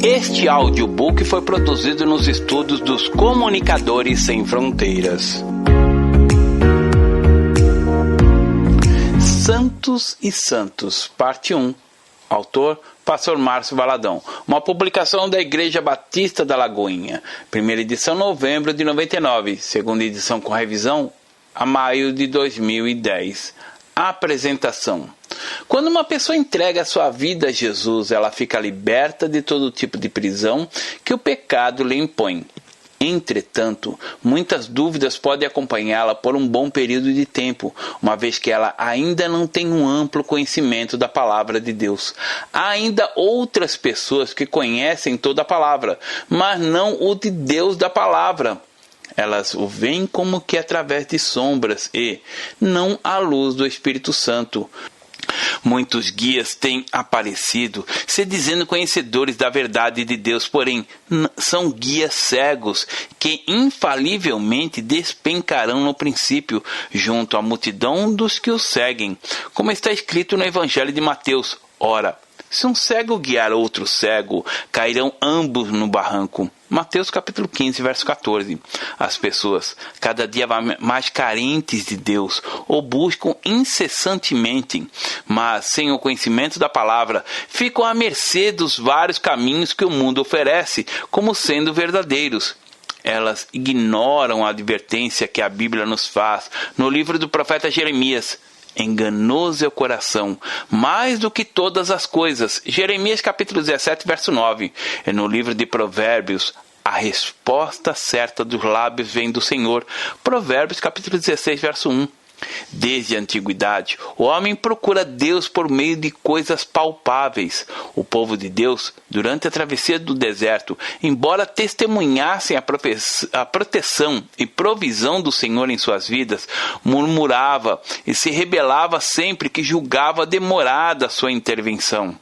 Este audiobook foi produzido nos estúdios dos Comunicadores Sem Fronteiras. Santos e Santos, parte 1. Autor, Pastor Márcio Valadão. Uma publicação da Igreja Batista da Lagoinha. Primeira edição, novembro de 99. Segunda edição com revisão, a maio de 2010. Apresentação. Quando uma pessoa entrega a sua vida a Jesus, ela fica liberta de todo tipo de prisão que o pecado lhe impõe. Entretanto, muitas dúvidas podem acompanhá-la por um bom período de tempo, uma vez que ela ainda não tem um amplo conhecimento da palavra de Deus. Há ainda outras pessoas que conhecem toda a palavra, mas não o de Deus da palavra. Elas o veem como que através de sombras e não à luz do Espírito Santo. Muitos guias têm aparecido, se dizendo conhecedores da verdade de Deus, porém são guias cegos que infalivelmente despencarão no princípio, junto à multidão dos que os seguem, como está escrito no Evangelho de Mateus. Ora, se um cego guiar outro cego, cairão ambos no barranco. Mateus capítulo 15, verso 14. As pessoas, cada dia mais carentes de Deus, o buscam incessantemente, mas sem o conhecimento da palavra, ficam à mercê dos vários caminhos que o mundo oferece, como sendo verdadeiros. Elas ignoram a advertência que a Bíblia nos faz no livro do profeta Jeremias. Enganoso é o coração, mais do que todas as coisas. Jeremias capítulo 17, verso 9. E no livro de Provérbios, a resposta certa dos lábios vem do Senhor. Provérbios capítulo 16, verso 1. Desde a antiguidade, o homem procura Deus por meio de coisas palpáveis. O povo de Deus, durante a travessia do deserto, embora testemunhassem a proteção e provisão do Senhor em suas vidas, murmurava e se rebelava sempre que julgava demorada a sua intervenção.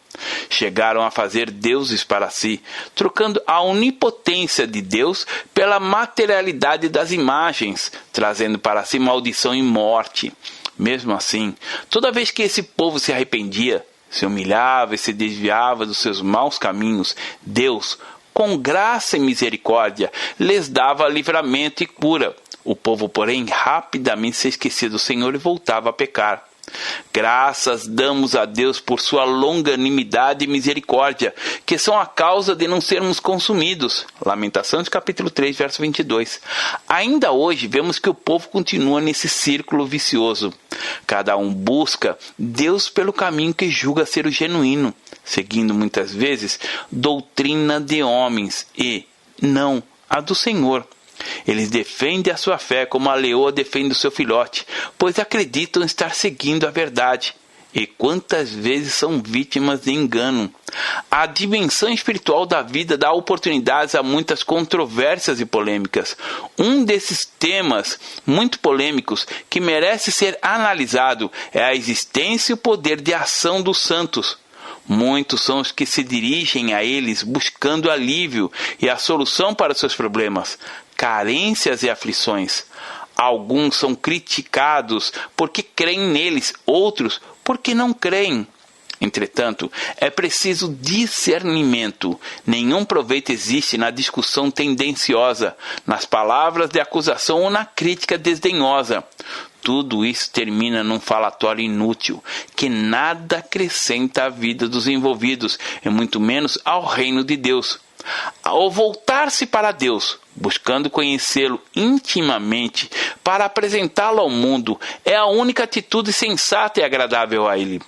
Chegaram a fazer deuses para si, trocando a onipotência de Deus pela materialidade das imagens, trazendo para si maldição e morte. Mesmo assim, toda vez que esse povo se arrependia, se humilhava e se desviava dos seus maus caminhos, Deus, com graça e misericórdia, lhes dava livramento e cura. O povo, porém, rapidamente se esquecia do Senhor e voltava a pecar. Graças damos a Deus por sua longanimidade e misericórdia, que são a causa de não sermos consumidos. Lamentações capítulo 3, verso 22. Ainda hoje vemos que o povo continua nesse círculo vicioso. Cada um busca Deus pelo caminho que julga ser o genuíno, seguindo muitas vezes doutrina de homens e não a do Senhor. Eles defendem a sua fé como a leoa defende o seu filhote, pois acreditam estar seguindo a verdade. E quantas vezes são vítimas de engano. A dimensão espiritual da vida dá oportunidades a muitas controvérsias e polêmicas. Um desses temas muito polêmicos que merece ser analisado é a existência e o poder de ação dos santos. Muitos são os que se dirigem a eles buscando alívio e a solução para seus problemas, carências e aflições. Alguns são criticados porque creem neles, outros porque não creem. Entretanto, é preciso discernimento. Nenhum proveito existe na discussão tendenciosa, nas palavras de acusação ou na crítica desdenhosa. Tudo isso termina num falatório inútil, que nada acrescenta à vida dos envolvidos, e muito menos ao reino de Deus. Ao voltar-se para Deus, buscando conhecê-lo intimamente, para apresentá-lo ao mundo, é a única atitude sensata e agradável a Ele.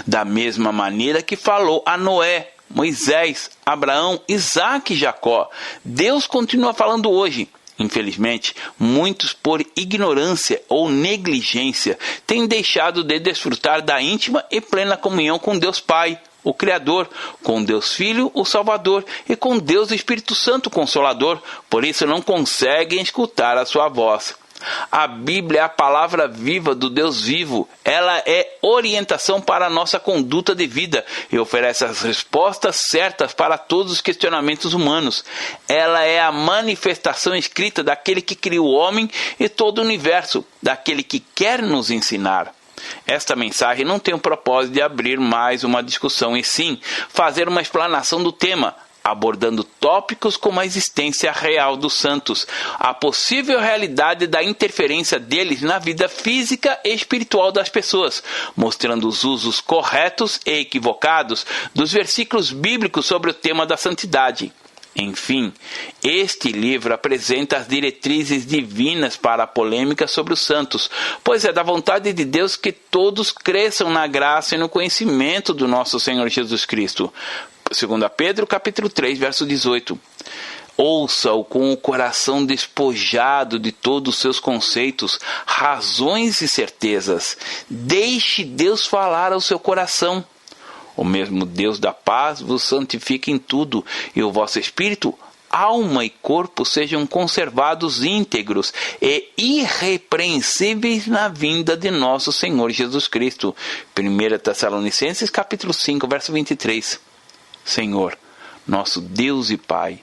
Da mesma maneira que falou a Noé, Moisés, Abraão, Isaque e Jacó, Deus continua falando hoje. Infelizmente, muitos por ignorância ou negligência têm deixado de desfrutar da íntima e plena comunhão com Deus Pai, o Criador, com Deus Filho, o Salvador, e com Deus Espírito Santo, o Consolador. Por isso não conseguem escutar a sua voz. A Bíblia é a palavra viva do Deus vivo. Ela é orientação para a nossa conduta de vida e oferece as respostas certas para todos os questionamentos humanos. Ela é a manifestação escrita daquele que criou o homem e todo o universo, daquele que quer nos ensinar. Esta mensagem não tem o propósito de abrir mais uma discussão, e sim fazer uma explanação do tema, abordando tópicos como a existência real dos santos, a possível realidade da interferência deles na vida física e espiritual das pessoas, mostrando os usos corretos e equivocados dos versículos bíblicos sobre o tema da santidade. Enfim, este livro apresenta as diretrizes divinas para a polêmica sobre os santos, pois é da vontade de Deus que todos cresçam na graça e no conhecimento do nosso Senhor Jesus Cristo. 2 Pedro, capítulo 3, verso 18. Ouça-o com o coração despojado de todos os seus conceitos, razões e certezas. Deixe Deus falar ao seu coração. O mesmo Deus da paz vos santifique em tudo, e o vosso espírito, alma e corpo sejam conservados íntegros e irrepreensíveis na vinda de nosso Senhor Jesus Cristo. 1 Tessalonicenses, capítulo 5, verso 23. Senhor, nosso Deus e Pai,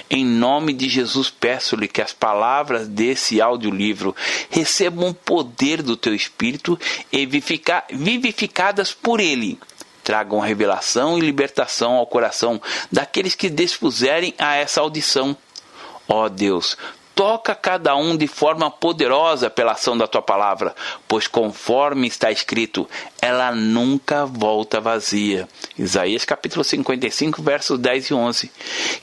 em nome de Jesus peço-lhe que as palavras desse audiolivro recebam o poder do Teu Espírito e vivificadas por Ele, tragam revelação e libertação ao coração daqueles que dispuserem a essa audição. Ó Deus, toca cada um de forma poderosa pela ação da Tua palavra, pois conforme está escrito, ela nunca volta vazia. Isaías capítulo 55, versos 10 e 11.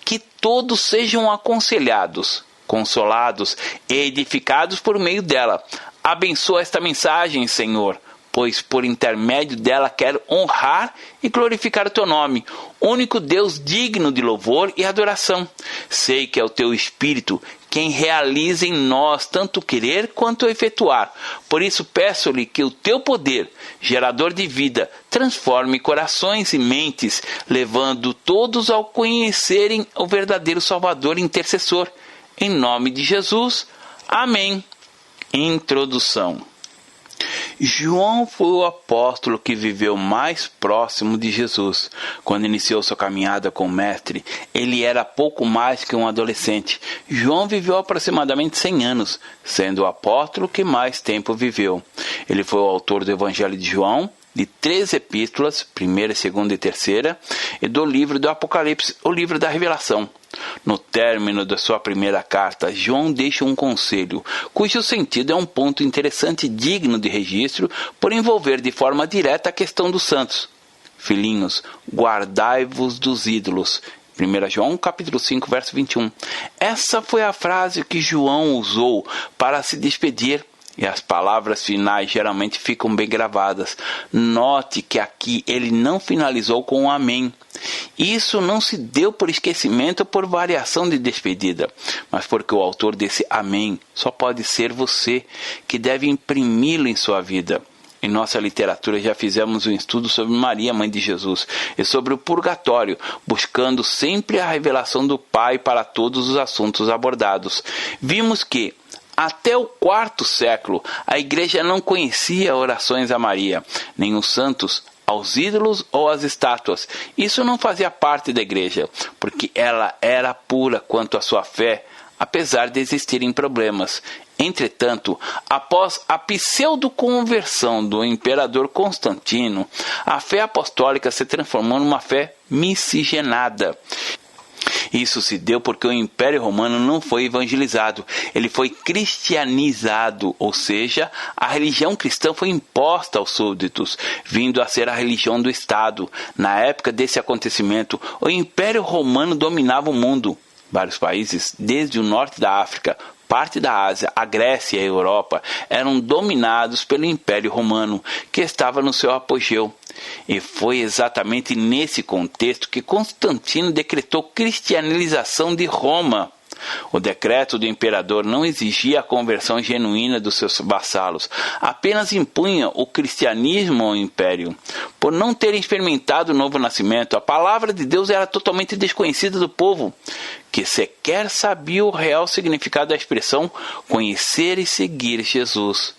Que todos sejam aconselhados, consolados e edificados por meio dela. Abençoa esta mensagem, Senhor, pois por intermédio dela quero honrar e glorificar o Teu nome, único Deus digno de louvor e adoração. Sei que é o Teu Espírito quem realiza em nós tanto querer quanto efetuar. Por isso peço-lhe que o Teu poder, gerador de vida, transforme corações e mentes, levando todos ao conhecerem o verdadeiro Salvador e Intercessor. Em nome de Jesus. Amém. Introdução. João foi o apóstolo que viveu mais próximo de Jesus. Quando iniciou sua caminhada com o Mestre, ele era pouco mais que um adolescente. João viveu aproximadamente 100 anos, sendo o apóstolo que mais tempo viveu. Ele foi o autor do Evangelho de João, de 3 epístolas, 1ª, 2ª e 3ª, e do livro do Apocalipse, o livro da Revelação. No término da sua primeira carta, João deixa um conselho, cujo sentido é um ponto interessante e digno de registro, por envolver de forma direta a questão dos santos. Filhinhos, guardai-vos dos ídolos. 1 João, capítulo 5, verso 21. Essa foi a frase que João usou para se despedir. E as palavras finais geralmente ficam bem gravadas. Note que aqui ele não finalizou com um amém. Isso não se deu por esquecimento ou por variação de despedida, mas porque o autor desse amém só pode ser você, que deve imprimi-lo em sua vida. Em nossa literatura já fizemos um estudo sobre Maria, mãe de Jesus, e sobre o purgatório, buscando sempre a revelação do Pai para todos os assuntos abordados. Vimos que até o 4º século, a igreja não conhecia orações a Maria, nem os santos, aos ídolos ou às estátuas. Isso não fazia parte da igreja, porque ela era pura quanto à sua fé, apesar de existirem problemas. Entretanto, após a pseudo-conversão do imperador Constantino, a fé apostólica se transformou numa fé miscigenada. Isso se deu porque o Império Romano não foi evangelizado, ele foi cristianizado, ou seja, a religião cristã foi imposta aos súditos, vindo a ser a religião do Estado. Na época desse acontecimento, o Império Romano dominava o mundo. Vários países, desde o norte da África, parte da Ásia, a Grécia e a Europa, eram dominados pelo Império Romano, que estava no seu apogeu. E foi exatamente nesse contexto que Constantino decretou cristianização de Roma. O decreto do imperador não exigia a conversão genuína dos seus vassalos, apenas impunha o cristianismo ao império. Por não terem experimentado o novo nascimento, a palavra de Deus era totalmente desconhecida do povo, que sequer sabia o real significado da expressão conhecer e seguir Jesus.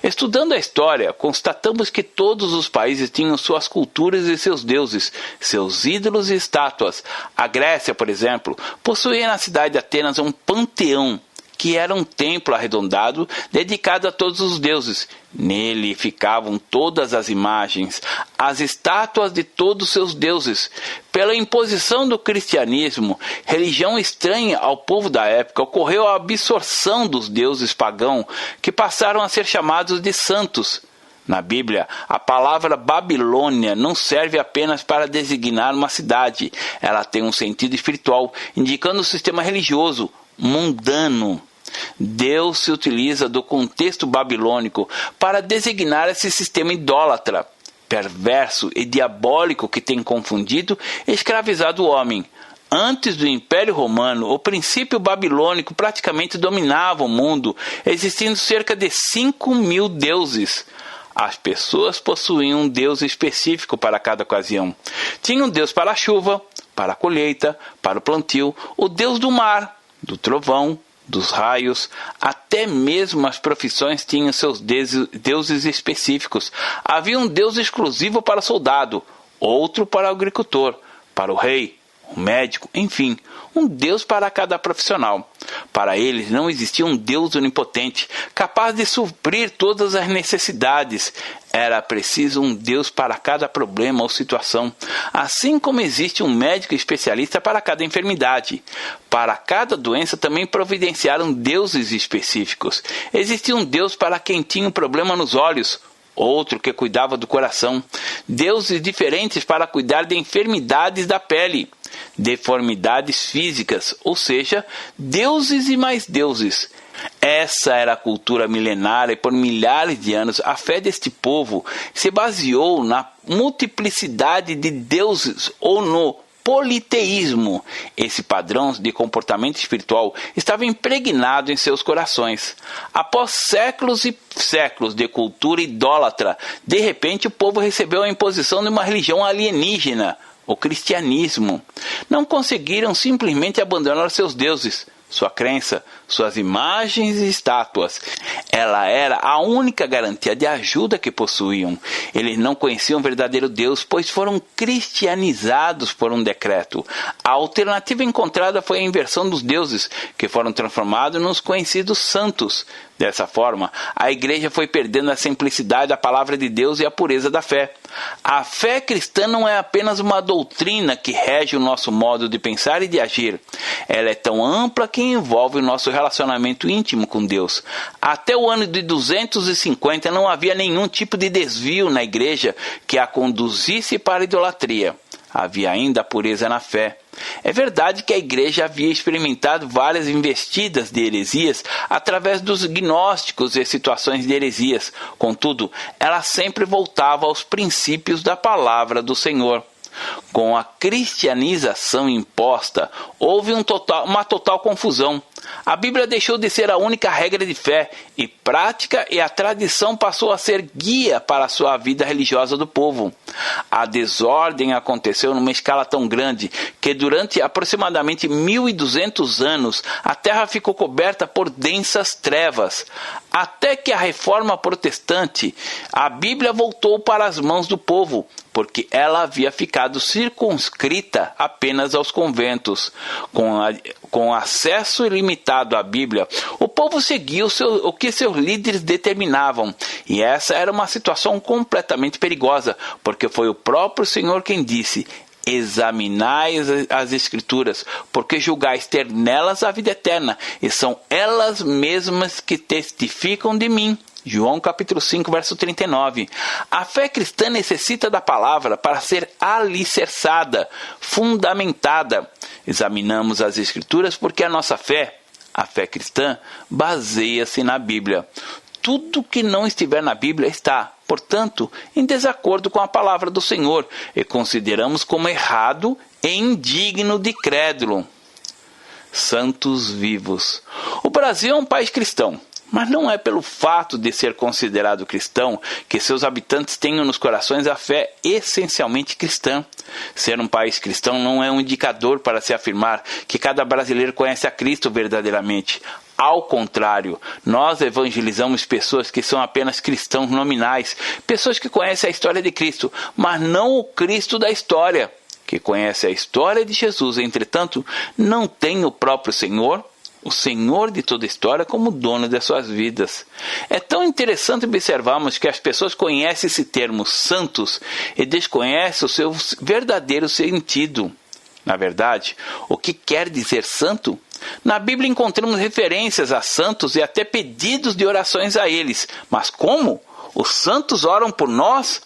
Estudando a história, constatamos que todos os países tinham suas culturas e seus deuses, seus ídolos e estátuas. A Grécia, por exemplo, possuía na cidade de Atenas um panteão que era um templo arredondado dedicado a todos os deuses. Nele ficavam todas as imagens, as estátuas de todos os seus deuses. Pela imposição do cristianismo, religião estranha ao povo da época, ocorreu a absorção dos deuses pagãos, que passaram a ser chamados de santos. Na Bíblia, a palavra Babilônia não serve apenas para designar uma cidade. Ela tem um sentido espiritual, indicando um sistema religioso mundano. Deus se utiliza do contexto babilônico para designar esse sistema idólatra, perverso e diabólico que tem confundido e escravizado o homem. Antes do Império Romano, o princípio babilônico praticamente dominava o mundo, existindo cerca de 5.000 deuses. As pessoas possuíam um deus específico para cada ocasião. Tinha um deus para a chuva, para a colheita, para o plantio, o deus do mar, do trovão, dos raios, até mesmo as profissões tinham seus deuses específicos. Havia um deus exclusivo para o soldado, outro para o agricultor, para o rei, o médico, enfim, um deus para cada profissional. Para eles não existia um Deus onipotente, capaz de suprir todas as necessidades. Era preciso um Deus para cada problema ou situação, assim como existe um médico especialista para cada enfermidade. Para cada doença também providenciaram deuses específicos. Existia um Deus para quem tinha um problema nos olhos, outro que cuidava do coração, deuses diferentes para cuidar de enfermidades da pele, deformidades físicas, ou seja, deuses e mais deuses. Essa era a cultura milenária e por milhares de anos a fé deste povo se baseou na multiplicidade de deuses ou no politeísmo. Esse padrão de comportamento espiritual estava impregnado em seus corações. Após séculos e séculos de cultura idólatra, de repente o povo recebeu a imposição de uma religião alienígena, o cristianismo. Não conseguiram simplesmente abandonar seus deuses, sua crença, suas imagens e estátuas. Ela era a única garantia de ajuda que possuíam. Eles não conheciam o verdadeiro Deus, pois foram cristianizados por um decreto. A alternativa encontrada foi a inversão dos deuses, que foram transformados nos conhecidos santos. Dessa forma, a igreja foi perdendo a simplicidade da palavra de Deus e a pureza da fé. A fé cristã não é apenas uma doutrina que rege o nosso modo de pensar e de agir. Ela é tão ampla que envolve o nosso relacionamento íntimo com Deus. Até o ano de 250 não havia nenhum tipo de desvio na igreja que a conduzisse para a idolatria. Havia ainda a pureza na fé. É verdade que a igreja havia experimentado várias investidas de heresias através dos gnósticos e situações de heresias. Contudo, ela sempre voltava aos princípios da palavra do Senhor. Com a cristianização imposta, houve uma total confusão. A Bíblia deixou de ser a única regra de fé e prática e a tradição passou a ser guia para a sua vida religiosa do povo. A desordem aconteceu numa escala tão grande que durante aproximadamente 1.200 anos a terra ficou coberta por densas trevas. Até que a reforma protestante, a Bíblia voltou para as mãos do povo, porque ela havia ficado circunscrita apenas aos conventos. Com acesso ilimitado à Bíblia, o povo seguia o que seus líderes determinavam. E essa era uma situação completamente perigosa, porque foi o próprio Senhor quem disse: examinai as Escrituras, porque julgais ter nelas a vida eterna, e são elas mesmas que testificam de mim. João capítulo 5, verso 39. A fé cristã necessita da palavra para ser alicerçada, fundamentada. Examinamos as Escrituras porque a nossa fé, a fé cristã, baseia-se na Bíblia. Tudo que não estiver na Bíblia está, portanto, em desacordo com a palavra do Senhor e consideramos como errado e indigno de crédulo. Santos vivos. O Brasil é um país cristão. Mas não é pelo fato de ser considerado cristão que seus habitantes tenham nos corações a fé essencialmente cristã. Ser um país cristão não é um indicador para se afirmar que cada brasileiro conhece a Cristo verdadeiramente. Ao contrário, nós evangelizamos pessoas que são apenas cristãos nominais, pessoas que conhecem a história de Cristo, mas não o Cristo da história. Que conhece a história de Jesus, entretanto, não tem o próprio Senhor, o Senhor de toda a história, como dono das suas vidas. É tão interessante observarmos que as pessoas conhecem esse termo santos e desconhecem o seu verdadeiro sentido. Na verdade, o que quer dizer santo? Na Bíblia encontramos referências a santos e até pedidos de orações a eles. Mas como? Os santos oram por nós?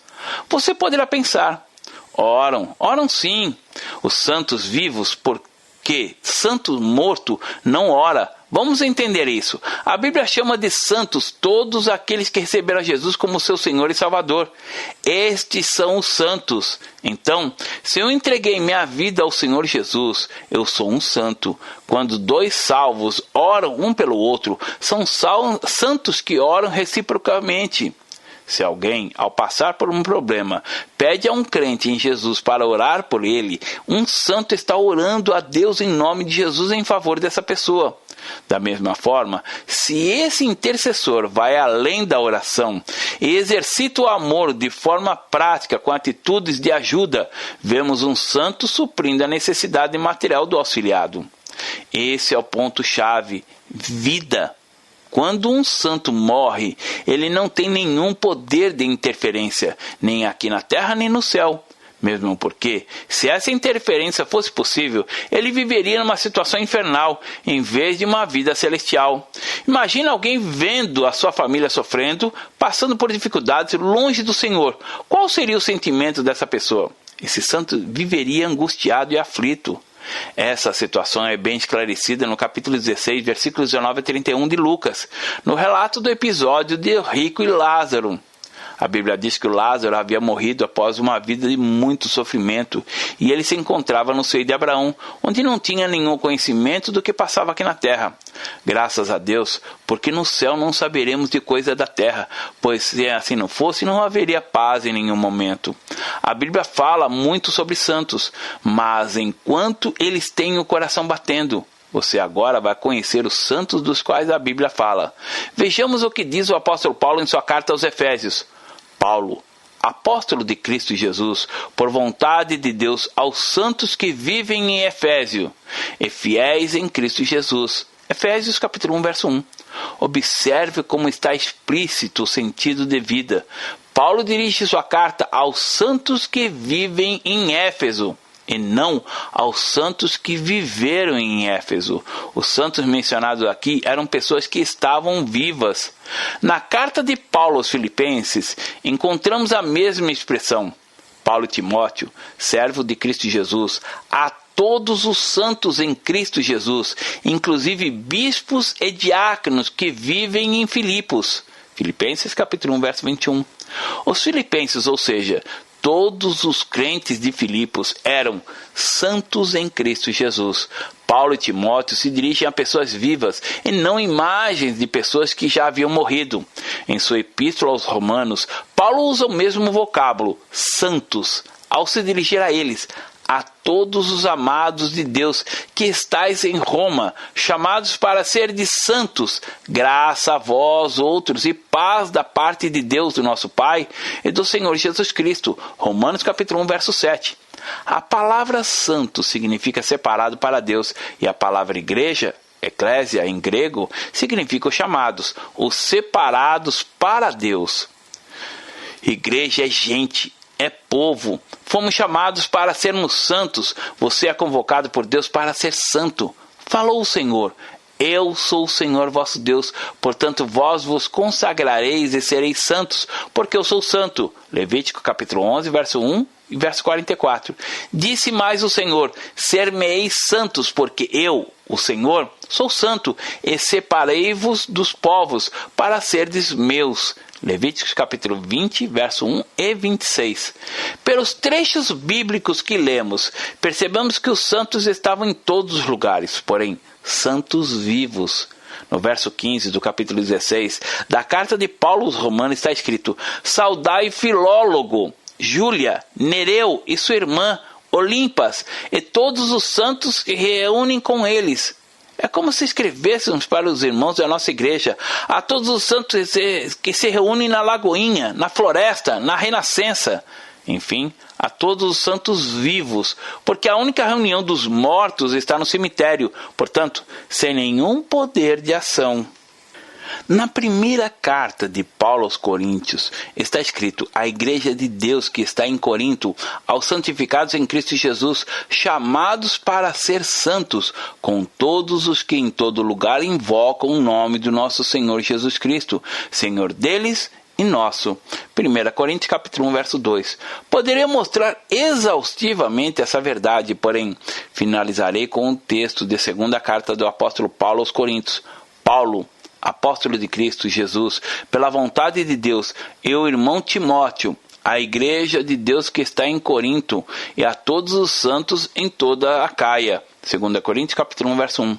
Você poderá pensar, oram sim. Os santos vivos, porque santo morto não ora. Vamos entender isso. A Bíblia chama de santos todos aqueles que receberam Jesus como seu Senhor e Salvador. Estes são os santos. Então, se eu entreguei minha vida ao Senhor Jesus, eu sou um santo. Quando dois salvos oram um pelo outro, são santos que oram reciprocamente. Se alguém, ao passar por um problema, pede a um crente em Jesus para orar por ele, um santo está orando a Deus em nome de Jesus em favor dessa pessoa. Da mesma forma, se esse intercessor vai além da oração e exercita o amor de forma prática com atitudes de ajuda, vemos um santo suprindo a necessidade material do auxiliado. Esse é o ponto-chave: vida. Quando um santo morre, ele não tem nenhum poder de interferência, nem aqui na terra nem no céu. Mesmo porque, se essa interferência fosse possível, ele viveria numa situação infernal, em vez de uma vida celestial. Imagina alguém vendo a sua família sofrendo, passando por dificuldades longe do Senhor. Qual seria o sentimento dessa pessoa? Esse santo viveria angustiado e aflito. Essa situação é bem esclarecida no capítulo 16, versículos 19 a 31 de Lucas, no relato do episódio de Rico e Lázaro. A Bíblia diz que o Lázaro havia morrido após uma vida de muito sofrimento e ele se encontrava no seio de Abraão, onde não tinha nenhum conhecimento do que passava aqui na terra. Graças a Deus, porque no céu não saberemos de coisa da terra, pois se assim não fosse, não haveria paz em nenhum momento. A Bíblia fala muito sobre santos, mas enquanto eles têm o coração batendo, você agora vai conhecer os santos dos quais a Bíblia fala. Vejamos o que diz o apóstolo Paulo em sua carta aos Efésios. Paulo, apóstolo de Cristo Jesus, por vontade de Deus, aos santos que vivem em Efésio e fiéis em Cristo Jesus. Efésios capítulo 1, verso 1. Observe como está explícito o sentido de vida. Paulo dirige sua carta aos santos que vivem em Éfeso, e não aos santos que viveram em Éfeso. Os santos mencionados aqui eram pessoas que estavam vivas. Na carta de Paulo aos Filipenses, encontramos a mesma expressão. Paulo e Timóteo, servo de Cristo Jesus, a todos os santos em Cristo Jesus, inclusive bispos e diáconos que vivem em Filipos. Filipenses capítulo 1, verso 21. Os filipenses, ou seja, todos os crentes de Filipos eram santos em Cristo Jesus. Paulo e Timóteo se dirigem a pessoas vivas e não imagens de pessoas que já haviam morrido. Em sua epístola aos Romanos, Paulo usa o mesmo vocábulo, santos, ao se dirigir a eles, a todos os amados de Deus que estáis em Roma, chamados para ser de santos, graça a vós outros e paz da parte de Deus, do nosso Pai e do Senhor Jesus Cristo. Romanos capítulo 1, verso 7. A palavra santo significa separado para Deus e a palavra igreja, eclésia em grego, significa os chamados, os separados para Deus. Igreja é gente, é povo. Fomos chamados para sermos santos. Você é convocado por Deus para ser santo. Falou o Senhor: eu sou o Senhor vosso Deus, portanto vós vos consagrareis e sereis santos, porque eu sou santo. Levítico capítulo 11, verso 1 e verso 44. Disse mais o Senhor: ser-me-eis santos, porque eu, o Senhor, sou santo, e separei-vos dos povos para serdes meus. Levíticos capítulo 20, verso 1 e 26. Pelos trechos bíblicos que lemos, percebemos que os santos estavam em todos os lugares, porém, santos vivos. No verso 15 do capítulo 16 da carta de Paulo aos Romanos está escrito: saudai Filólogo, Júlia, Nereu e sua irmã, Olimpas, e todos os santos que reúnem com eles. É como se escrevêssemos para os irmãos da nossa igreja, a todos os santos que se reúnem na Lagoinha, na Floresta, na Renascença. Enfim, a todos os santos vivos, porque a única reunião dos mortos está no cemitério, portanto, sem nenhum poder de ação. Na primeira carta de Paulo aos Coríntios, está escrito: a igreja de Deus que está em Corinto, aos santificados em Cristo Jesus, chamados para ser santos, com todos os que em todo lugar invocam o nome do nosso Senhor Jesus Cristo, Senhor deles e nosso. 1 Coríntios capítulo 1, verso 2. Poderia mostrar exaustivamente essa verdade, porém, finalizarei com um texto de segunda carta do apóstolo Paulo aos Coríntios. Paulo, apóstolo de Cristo Jesus, pela vontade de Deus, e o irmão Timóteo, a igreja de Deus que está em Corinto, e a todos os santos em toda a Caia. 2 Coríntios capítulo 1, verso 1.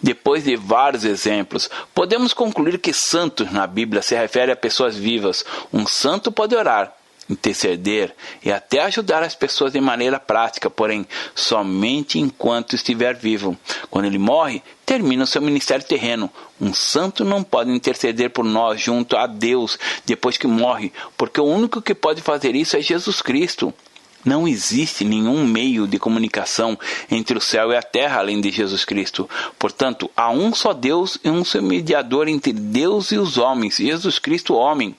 Depois de vários exemplos, podemos concluir que santos na Bíblia se refere a pessoas vivas. Um santo pode orar, interceder e até ajudar as pessoas de maneira prática, porém, somente enquanto estiver vivo. Quando ele morre, termina o seu ministério terreno. Um santo não pode interceder por nós junto a Deus depois que morre, porque o único que pode fazer isso é Jesus Cristo. Não existe nenhum meio de comunicação entre o céu e a terra além de Jesus Cristo. Portanto, há um só Deus e um só mediador entre Deus e os homens, Jesus Cristo, homem.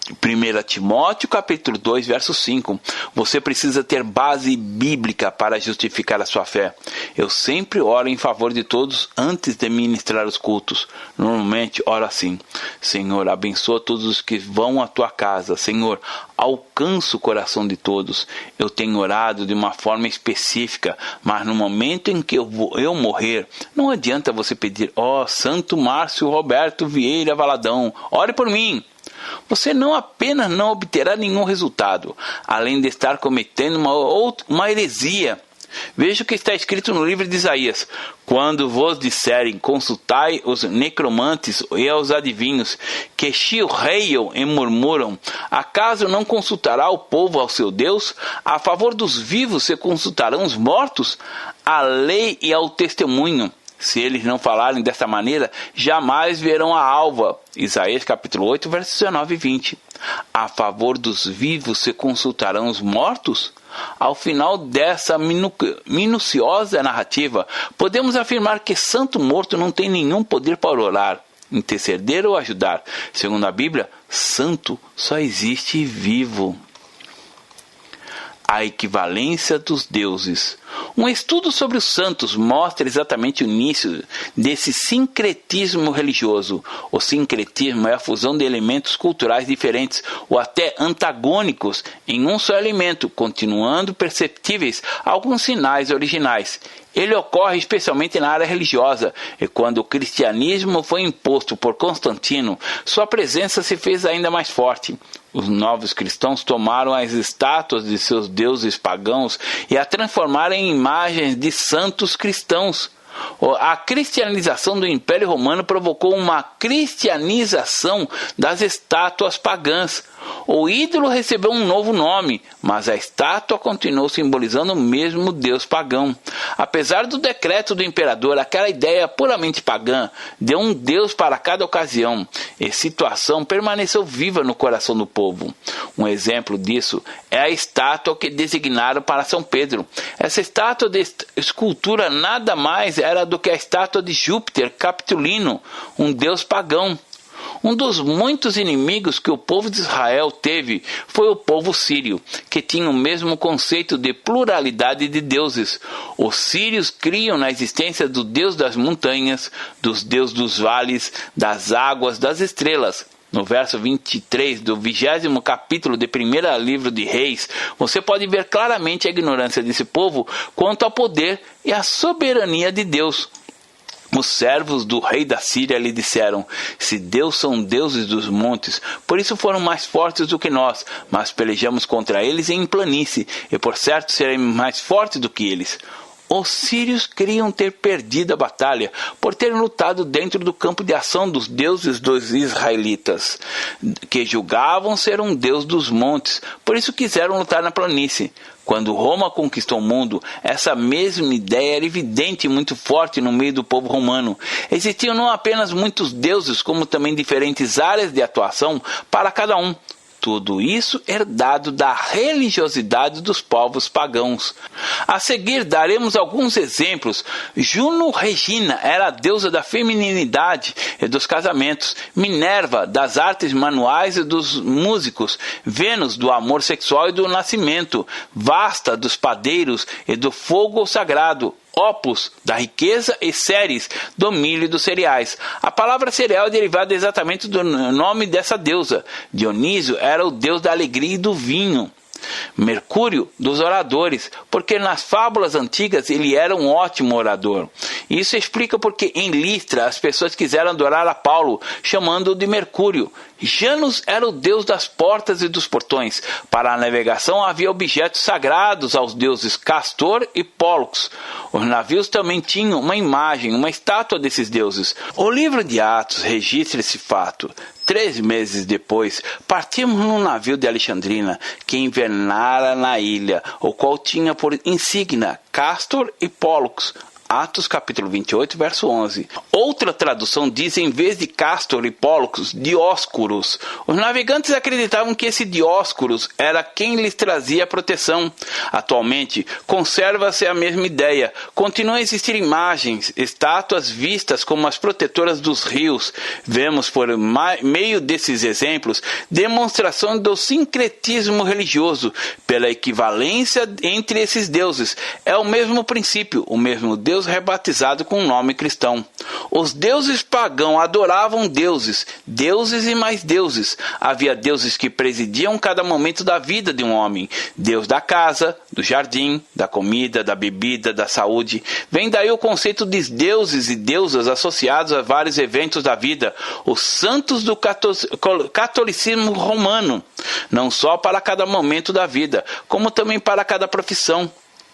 1 Timóteo capítulo 2, verso 5. Você precisa ter base bíblica para justificar a sua fé. Eu sempre oro em favor de todos antes de ministrar os cultos. Normalmente oro assim: Senhor, abençoa todos os que vão à tua casa. Senhor, alcança o coração de todos. Eu tenho orado de uma forma específica, mas no momento em que eu morrer, não adianta você pedir: ó, Santo Márcio Roberto Vieira Valadão, ore por mim. Você não apenas não obterá nenhum resultado, além de estar cometendo uma heresia. Veja o que está escrito no livro de Isaías: quando vos disserem, consultai os necromantes e aos adivinhos, que chilreiam e murmuram, acaso não consultará o povo ao seu Deus? A favor dos vivos se consultarão os mortos? A lei e ao testemunho. Se eles não falarem desta maneira, jamais verão a alva. Isaías capítulo 8, versos 19 e 20. A favor dos vivos se consultarão os mortos? Ao final dessa minuciosa narrativa, podemos afirmar que santo morto não tem nenhum poder para orar, interceder ou ajudar. Segundo a Bíblia, santo só existe vivo. A equivalência dos deuses. Um estudo sobre os santos mostra exatamente o início desse sincretismo religioso. O sincretismo é a fusão de elementos culturais diferentes ou até antagônicos em um só elemento, continuando perceptíveis alguns sinais originais. Ele ocorre especialmente na área religiosa, e quando o cristianismo foi imposto por Constantino, sua presença se fez ainda mais forte. Os novos cristãos tomaram as estátuas de seus deuses pagãos e a transformaram em imagens de santos cristãos. A cristianização do Império Romano provocou uma cristianização das estátuas pagãs. O ídolo recebeu um novo nome, mas a estátua continuou simbolizando o mesmo deus pagão. Apesar do decreto do imperador, aquela ideia puramente pagã deu um deus para cada ocasião, e situação permaneceu viva no coração do povo. Um exemplo disso é a estátua que designaram para São Pedro. Essa estátua de escultura nada mais era do que a estátua de Júpiter Capitolino, um deus pagão. Um dos muitos inimigos que o povo de Israel teve foi o povo sírio, que tinha o mesmo conceito de pluralidade de deuses. Os sírios criam na existência do Deus das montanhas, dos deuses dos vales, das águas, das estrelas. No verso 23 do 20º capítulo do primeiro livro de Reis, você pode ver claramente a ignorância desse povo quanto ao poder e à soberania de Deus. Os servos do rei da Síria lhe disseram: se Deus são deuses dos montes, por isso foram mais fortes do que nós, mas pelejamos contra eles em planície, e por certo seremos mais fortes do que eles. Os sírios queriam ter perdido a batalha, por terem lutado dentro do campo de ação dos deuses dos israelitas, que julgavam ser um deus dos montes, por isso quiseram lutar na planície. Quando Roma conquistou o mundo, essa mesma ideia era evidente e muito forte no meio do povo romano. Existiam não apenas muitos deuses, como também diferentes áreas de atuação para cada um. Tudo isso herdado da religiosidade dos povos pagãos. A seguir daremos alguns exemplos. Juno Regina era a deusa da femininidade e dos casamentos. Minerva, das artes manuais e dos músicos. Vênus, do amor sexual e do nascimento. Vasta, dos padeiros e do fogo sagrado. Opus, da riqueza, e Ceres, do milho e dos cereais. A palavra cereal é derivada exatamente do nome dessa deusa. Dionísio era o deus da alegria e do vinho. Mercúrio, dos oradores, porque nas fábulas antigas ele era um ótimo orador. Isso explica porque em Listra as pessoas quiseram adorar a Paulo, chamando-o de Mercúrio. Janus era o deus das portas e dos portões. Para a navegação havia objetos sagrados aos deuses Castor e Pólux. Os navios também tinham uma imagem, uma estátua desses deuses. O livro de Atos registra esse fato. 3 meses depois, partimos num navio de Alexandrina, que invernara na ilha, o qual tinha por insígnia Castor e Pólux. Atos capítulo 28, verso 11. Outra tradução diz, em vez de Castor e Pólux, Dioscuros. Os navegantes acreditavam que esse Dioscuros era quem lhes trazia proteção. Atualmente, conserva-se a mesma ideia. Continuam a existir imagens, estátuas vistas como as protetoras dos rios. Vemos, por meio desses exemplos, demonstração do sincretismo religioso, pela equivalência entre esses deuses. É o mesmo princípio, o mesmo Deus rebatizado com o nome cristão. Os deuses pagãos adoravam deuses, deuses e mais deuses. Havia deuses que presidiam cada momento da vida de um homem. Deus da casa, do jardim, da comida, da bebida, da saúde. Vem daí o conceito de deuses e deusas associados a vários eventos da vida. Os santos do catolicismo romano. Não só para cada momento da vida, como também para cada profissão.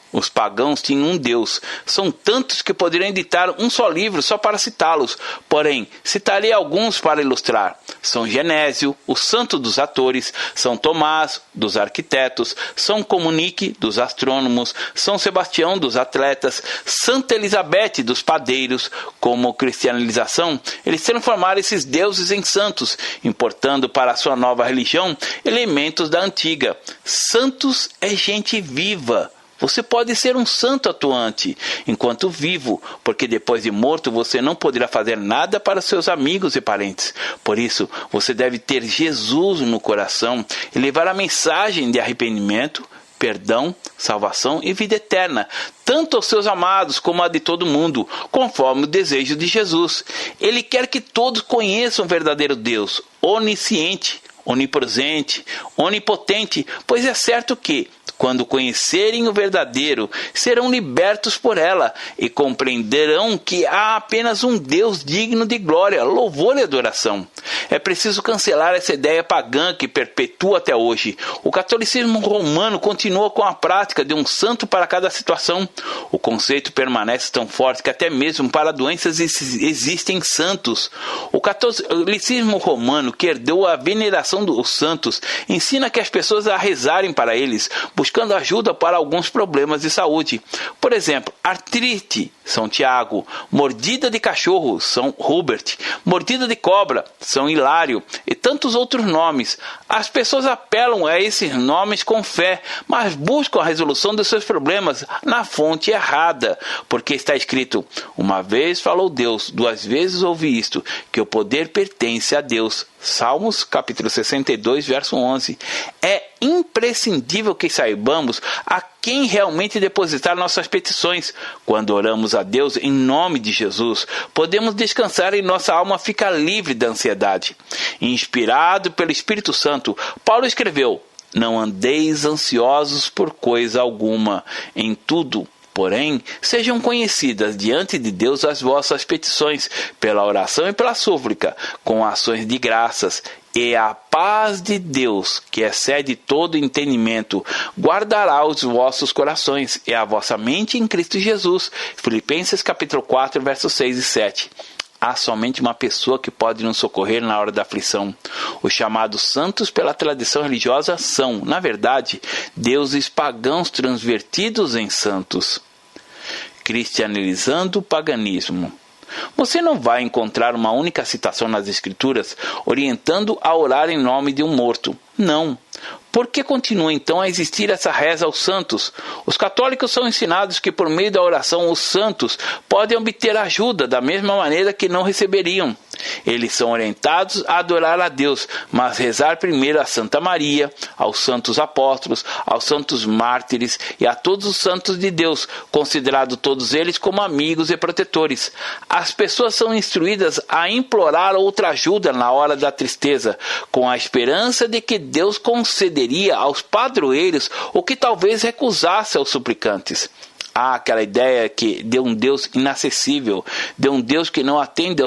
Os pagãos tinham um Deus. São tantos que poderiam editar um só livro só para citá-los. Porém, citarei alguns para ilustrar. São Genésio, o santo dos atores. São Tomás, dos arquitetos. São Comunique, dos astrônomos. São Sebastião, dos atletas. Santa Elizabeth, dos padeiros. Como cristianização, eles transformaram esses deuses em santos, importando para a sua nova religião elementos da antiga. Santos é gente viva. Você pode ser um santo atuante, enquanto vivo, porque depois de morto você não poderá fazer nada para seus amigos e parentes. Por isso, você deve ter Jesus no coração e levar a mensagem de arrependimento, perdão, salvação e vida eterna, tanto aos seus amados como a de todo mundo, conforme o desejo de Jesus. Ele quer que todos conheçam o verdadeiro Deus, onisciente, onipresente, onipotente, pois é certo que, quando conhecerem o verdadeiro, serão libertos por ela e compreenderão que há apenas um Deus digno de glória, louvor e adoração. É preciso cancelar essa ideia pagã que perpetua até hoje. O catolicismo romano continua com a prática de um santo para cada situação. O conceito permanece tão forte que até mesmo para doenças existem santos. O catolicismo romano, que herdou a veneração dos santos, ensina que as pessoas a rezarem para eles, buscando ajuda para alguns problemas de saúde. Por exemplo, artrite, São Tiago; mordida de cachorro, São Hubert; mordida de cobra, São Hilário, e tantos outros nomes. As pessoas apelam a esses nomes com fé, mas buscam a resolução dos seus problemas na fonte errada, porque está escrito: uma vez falou Deus, 2 vezes ouvi isto, que o poder pertence a Deus. Salmos capítulo 62, verso 11. É imprescindível que saibamos a quem realmente depositar nossas petições. Quando oramos a Deus em nome de Jesus, podemos descansar e nossa alma fica livre da ansiedade. Inspirado pelo Espírito Santo, Paulo escreveu: não andeis ansiosos por coisa alguma, em tudo, porém, sejam conhecidas diante de Deus as vossas petições, pela oração e pela súplica, com ações de graças. E a paz de Deus, que excede todo entendimento, guardará os vossos corações e a vossa mente em Cristo Jesus. Filipenses capítulo 4, versos 6 e 7. Há somente uma pessoa que pode nos socorrer na hora da aflição. Os chamados santos pela tradição religiosa são, na verdade, deuses pagãos transvertidos em santos. Cristianizando o paganismo. Você não vai encontrar uma única citação nas Escrituras orientando a orar em nome de um morto. Não. Por que continua então a existir essa reza aos santos? Os católicos são ensinados que por meio da oração os santos podem obter ajuda da mesma maneira que não receberiam. Eles são orientados a adorar a Deus, mas rezar primeiro a Santa Maria, aos santos apóstolos, aos santos mártires e a todos os santos de Deus, considerados todos eles como amigos e protetores. As pessoas são instruídas a implorar outra ajuda na hora da tristeza, com a esperança de que Deus concederia aos padroeiros o que talvez recusasse aos suplicantes. Há aquela ideia de um Deus inacessível, de um Deus que não atende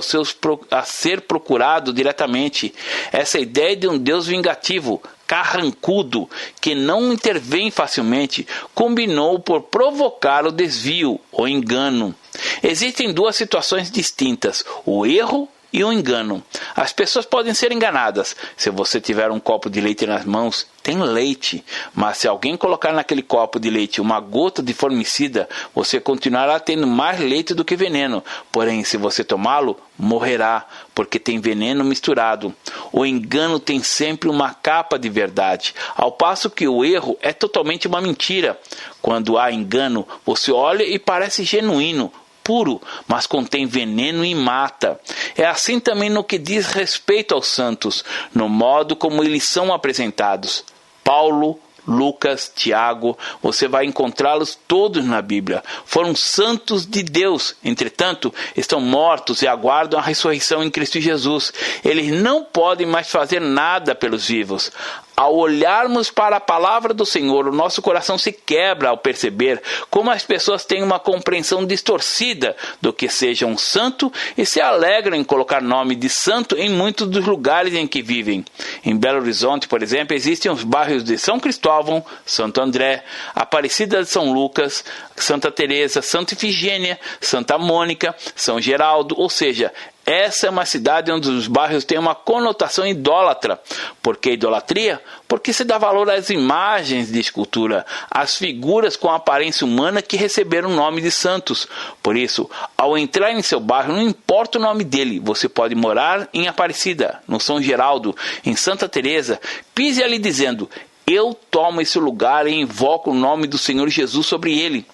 a ser procurado diretamente. Essa ideia de um Deus vingativo, carrancudo, que não intervém facilmente, combinou por provocar o desvio, o engano. Existem duas situações distintas, o erro e o engano. As pessoas podem ser enganadas. Se você tiver um copo de leite nas mãos, tem leite. Mas se alguém colocar naquele copo de leite uma gota de formicida, você continuará tendo mais leite do que veneno. Porém, se você tomá-lo, morrerá, porque tem veneno misturado. O engano tem sempre uma capa de verdade, ao passo que o erro é totalmente uma mentira. Quando há engano, você olha e parece genuíno, puro, mas contém veneno e mata. É assim também no que diz respeito aos santos, no modo como eles são apresentados. Paulo, Lucas, Tiago, você vai encontrá-los todos na Bíblia. Foram santos de Deus, entretanto, estão mortos e aguardam a ressurreição em Cristo Jesus. Eles não podem mais fazer nada pelos vivos. Ao olharmos para a palavra do Senhor, o nosso coração se quebra ao perceber como as pessoas têm uma compreensão distorcida do que seja um santo e se alegram em colocar nome de santo em muitos dos lugares em que vivem. Em Belo Horizonte, por exemplo, existem os bairros de São Cristóvão, Santo André, Aparecida de São Lucas, Santa Teresa, Santa Ifigênia, Santa Mônica, São Geraldo, ou seja, essa é uma cidade onde os bairros têm uma conotação idólatra. Por que idolatria? Porque se dá valor às imagens de escultura, às figuras com aparência humana que receberam o nome de santos. Por isso, ao entrar em seu bairro, não importa o nome dele, você pode morar em Aparecida, no São Geraldo, em Santa Teresa, pise ali dizendo: eu tomo esse lugar e invoco o nome do Senhor Jesus sobre ele.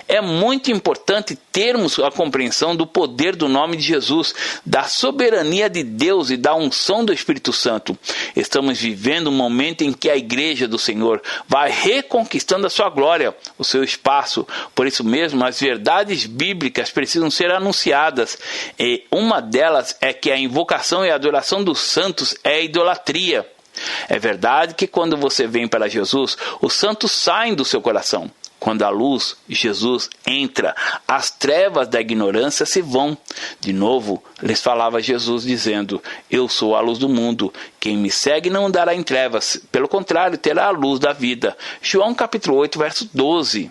É muito importante termos a compreensão do poder do nome de Jesus, da soberania de Deus e da unção do Espírito Santo. Estamos vivendo um momento em que a Igreja do Senhor vai reconquistando a sua glória, o seu espaço. Por isso mesmo, as verdades bíblicas precisam ser anunciadas. E uma delas é que a invocação e a adoração dos santos é idolatria. É verdade que quando você vem para Jesus, os santos saem do seu coração. Quando a luz, Jesus, entra, as trevas da ignorância se vão. De novo, lhes falava Jesus dizendo: eu sou a luz do mundo. Quem me segue não andará em trevas, pelo contrário, terá a luz da vida. João capítulo 8, verso 12.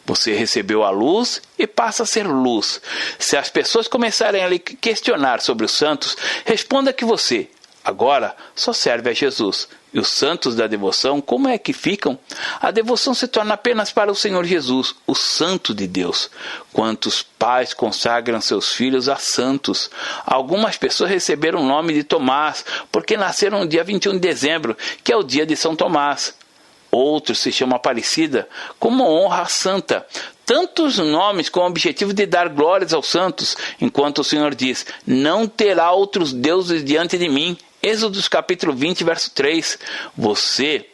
Você recebeu a luz e passa a ser luz. Se as pessoas começarem a lhe questionar sobre os santos, responda que você agora só serve a Jesus. E os santos da devoção, como é que ficam? A devoção se torna apenas para o Senhor Jesus, o Santo de Deus. Quantos pais consagram seus filhos a santos? Algumas pessoas receberam o nome de Tomás, porque nasceram no dia 21 de dezembro, que é o dia de São Tomás. Outros se chamam Aparecida, como honra à santa. Tantos nomes com o objetivo de dar glórias aos santos, enquanto o Senhor diz: não terá outros deuses diante de mim. Êxodo capítulo 20, verso 3. Você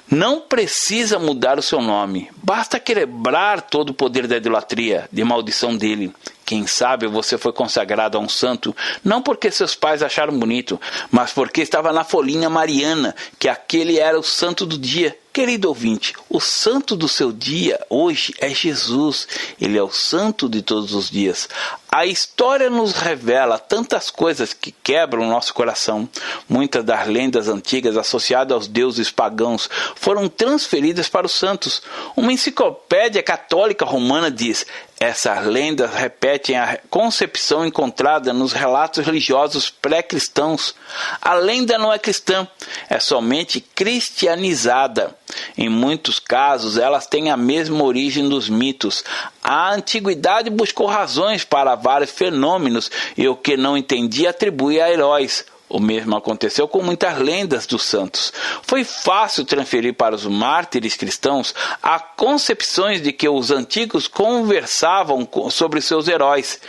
não precisa mudar o seu nome. Basta quebrar todo o poder da idolatria, de maldição dele. Quem sabe você foi consagrado a um santo, não porque seus pais acharam bonito, mas porque estava na folhinha mariana, que aquele era o santo do dia. Querido ouvinte, o santo do seu dia hoje é Jesus. Ele é o santo de todos os dias. A história nos revela tantas coisas que quebram o nosso coração. Muitas das lendas antigas associadas aos deuses pagãos foram transferidas para os santos. Uma enciclopédia católica romana diz: essas lendas repetem a concepção encontrada nos relatos religiosos pré-cristãos. A lenda não é cristã, é somente cristianizada. Em muitos casos, elas têm a mesma origem dos mitos. A antiguidade buscou razões para vários fenômenos e o que não entendia atribui a heróis. O mesmo aconteceu com muitas lendas dos santos. Foi fácil transferir para os mártires cristãos as concepções de que os antigos conversavam sobre seus heróis.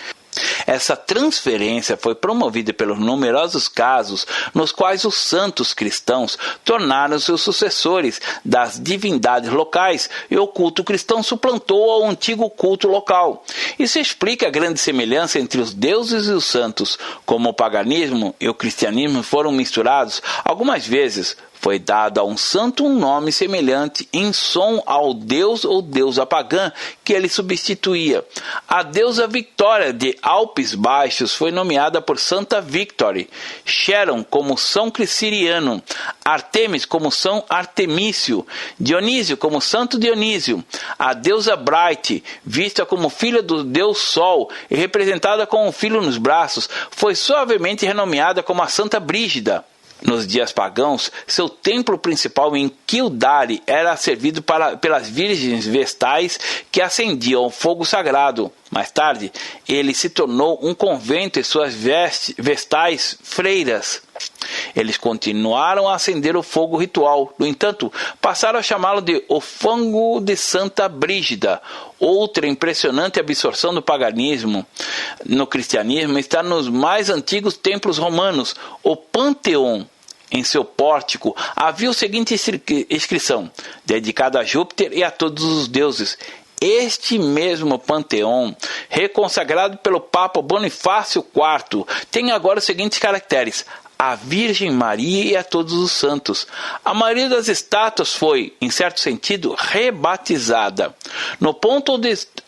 Essa transferência foi promovida pelos numerosos casos nos quais os santos cristãos tornaram-se os sucessores das divindades locais e o culto cristão suplantou o antigo culto local. Isso explica a grande semelhança entre os deuses e os santos. Como o paganismo e o cristianismo foram misturados, algumas vezes foi dado a um santo um nome semelhante em som ao deus ou deusa pagã que ele substituía. A deusa Victória de Alpes Baixos foi nomeada por Santa Victory, Sharon como São Siriano, Artemis como São Artemício, Dionísio como Santo Dionísio. A deusa Bright, vista como filha do deus Sol e representada com um filho nos braços, foi suavemente renomeada como a Santa Brígida. Nos dias pagãos, seu templo principal em Kildare era servido pelas virgens vestais que acendiam o fogo sagrado. Mais tarde, ele se tornou um convento e suas vestais freiras. Eles continuaram a acender o fogo ritual. No entanto, passaram a chamá-lo de o Fango de Santa Brígida. Outra impressionante absorção do paganismo no cristianismo está nos mais antigos templos romanos, o Panteão. Em seu pórtico havia a seguinte inscrição: dedicado a Júpiter e a todos os deuses. Este mesmo panteão, reconsagrado pelo Papa Bonifácio IV, tem agora os seguintes caracteres: a Virgem Maria e a todos os santos. A maioria das estátuas foi, em certo sentido, rebatizada. No ponto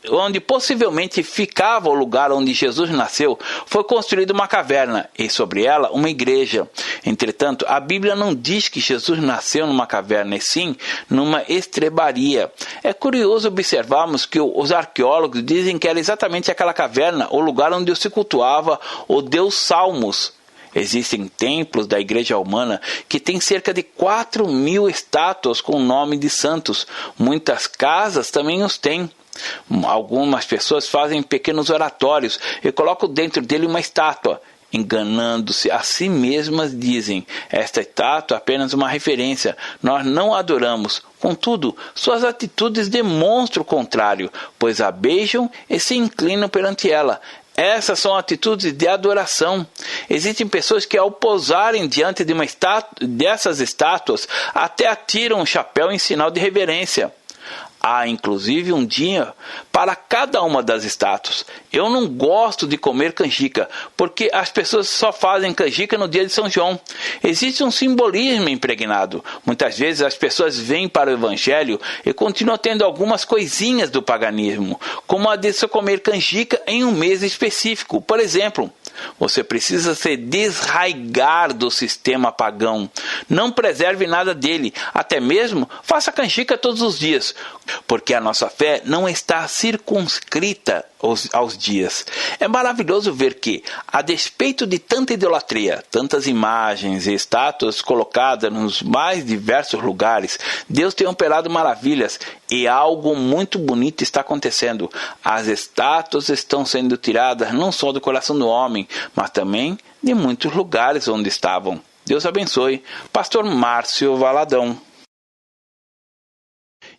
onde possivelmente ficava o lugar onde Jesus nasceu, foi construída uma caverna e sobre ela uma igreja. Entretanto, a Bíblia não diz que Jesus nasceu numa caverna, e sim numa estrebaria. É curioso observarmos que os arqueólogos dizem que era exatamente aquela caverna o lugar onde se cultuava o deus Salmos. Existem templos da Igreja Romana que têm cerca de 4.000 estátuas com o nome de santos. Muitas casas também os têm. Algumas pessoas fazem pequenos oratórios e colocam dentro dele uma estátua. Enganando-se a si mesmas, dizem: esta estátua é apenas uma referência, nós não a adoramos. Contudo, suas atitudes demonstram o contrário, pois a beijam e se inclinam perante ela. Essas são atitudes de adoração. Existem pessoas que, ao posarem diante de dessas estátuas, até atiram um chapéu em sinal de reverência. Há inclusive um dia para cada uma das estátuas. Eu não gosto de comer canjica, porque as pessoas só fazem canjica no dia de São João. Existe um simbolismo impregnado. Muitas vezes as pessoas vêm para o Evangelho e continuam tendo algumas coisinhas do paganismo, como a de só comer canjica em um mês específico. Por exemplo, você precisa se desraigar do sistema pagão. Não preserve nada dele. Até mesmo faça canjica todos os dias, porque a nossa fé não está circunscrita aos dias. É maravilhoso ver que, a despeito de tanta idolatria, tantas imagens e estátuas colocadas nos mais diversos lugares, Deus tem operado maravilhas e algo muito bonito está acontecendo. As estátuas estão sendo tiradas não só do coração do homem, mas também de muitos lugares onde estavam. Deus abençoe. Pastor Márcio Valadão.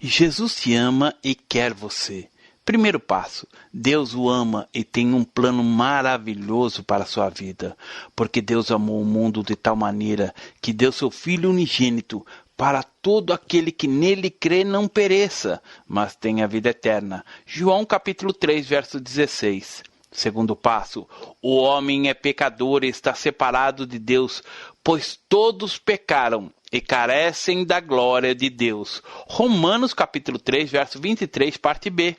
Jesus te ama e quer você. Primeiro passo: Deus o ama e tem um plano maravilhoso para a sua vida, porque Deus amou o mundo de tal maneira que deu seu Filho unigênito para todo aquele que nele crê não pereça, mas tenha vida eterna. João capítulo 3, verso 16. Segundo passo: o homem é pecador e está separado de Deus, pois todos pecaram e carecem da glória de Deus. Romanos capítulo 3, verso 23, parte B.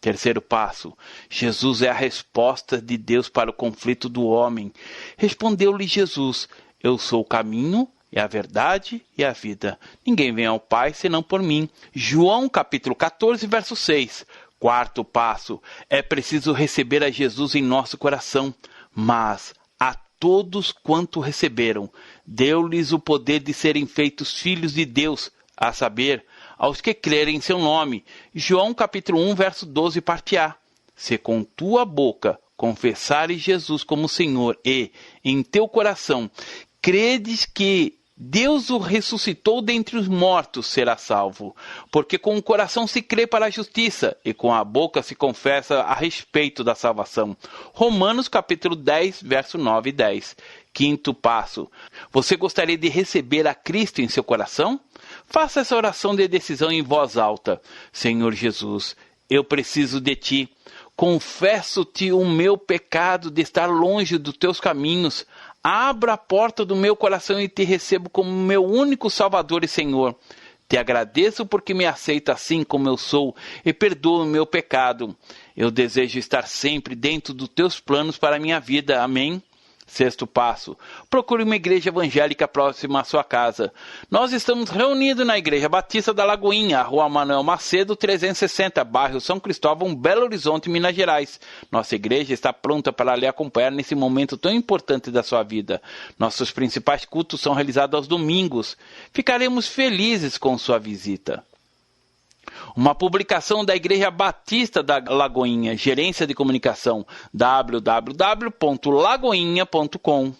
Terceiro passo: Jesus é a resposta de Deus para o conflito do homem. Respondeu-lhe Jesus: eu sou o caminho e a verdade e a vida. Ninguém vem ao Pai senão por mim. João capítulo 14, verso 6. Quarto passo: é preciso receber a Jesus em nosso coração, mas a todos quanto receberam, deu-lhes o poder de serem feitos filhos de Deus, a saber, aos que crerem em seu nome. João capítulo 1, verso 12, parte A. Se com tua boca confessares Jesus como Senhor e, em teu coração, credes que Deus o ressuscitou dentre os mortos, será salvo. Porque com o coração se crê para a justiça, e com a boca se confessa a respeito da salvação. Romanos capítulo 10, verso 9 e 10. Quinto passo. Você gostaria de receber a Cristo em seu coração? Faça essa oração de decisão em voz alta. Senhor Jesus, eu preciso de Ti. Confesso-te o meu pecado de estar longe dos Teus caminhos. Abra a porta do meu coração e Te recebo como meu único Salvador e Senhor. Te agradeço porque me aceita assim como eu sou e perdoa o meu pecado. Eu desejo estar sempre dentro dos Teus planos para a minha vida. Amém? Sexto passo. Procure uma igreja evangélica próxima à sua casa. Nós estamos reunidos na Igreja Batista da Lagoinha, Rua Manuel Macedo, 360, bairro São Cristóvão, Belo Horizonte, Minas Gerais. Nossa igreja está pronta para lhe acompanhar nesse momento tão importante da sua vida. Nossos principais cultos são realizados aos domingos. Ficaremos felizes com sua visita. Uma publicação da Igreja Batista da Lagoinha, Gerência de Comunicação, www.lagoinha.com.